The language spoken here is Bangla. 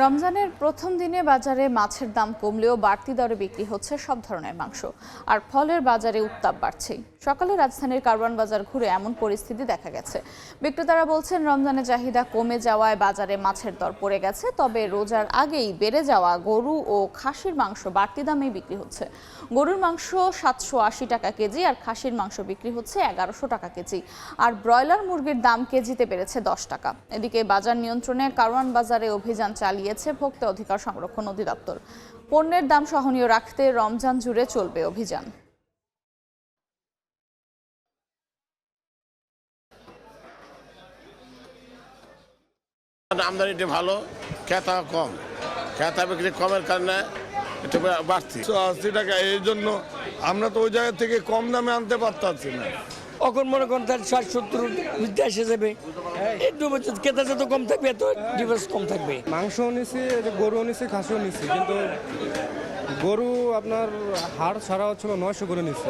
রমজানের প্রথম দিনে বাজারে মাছের দাম কমলেও বাড়তি দরে বিক্রি হচ্ছে সব ধরনের মাংস, আর ফলের বাজারে উত্তাপ বাড়ছে। সকালে রাজধানীর কারওয়ান বাজার ঘুরে এমন পরিস্থিতি দেখা গেছে। বিক্রেতারা বলছেন, রমজানের চাহিদা কমে যাওয়ায় বাজারে মাছের দর পড়ে গেছে। তবে রোজার আগেই বেড়ে যাওয়া গরু ও খাসির মাংস বাড়তি দামে বিক্রি হচ্ছে। গরুর মাংস 780 টাকা কেজি আর খাসির মাংস বিক্রি হচ্ছে 1100 টাকা কেজি, আর ব্রয়লার মুরগির দাম কেজিতে বেড়েছে 10 টাকা। এদিকে বাজার নিয়ন্ত্রণে কারওয়ান বাজারে অভিযান চালিয়েছে ভোক্তা অধিকার সংরক্ষণ অধিদপ্তর। পণ্যের দাম সহনীয় রাখতে রমজান জুড়ে চলবে অভিযান। আমদানিটা ভালো, ক্রেতা কম, ক্রেতা বিক্রি কমের কারণে একটু বাড়তি। 80 টাকা, এই জন্য আমরা তো ওই জায়গা থেকে কম দামে আনতে পারতাছি না। এখন মনে করেন তার 60-70 বিদ্যা এসে যাবে, একটু ক্রেতা যত কম থাকবে এত ডিভাইস কম থাকবে। মাংসও নিছি, গরু নিছি, খাসিও নিছি, কিন্তু গরু আপনার হাড় ছাড়া হচ্ছিল 900 করে নিচ্ছে।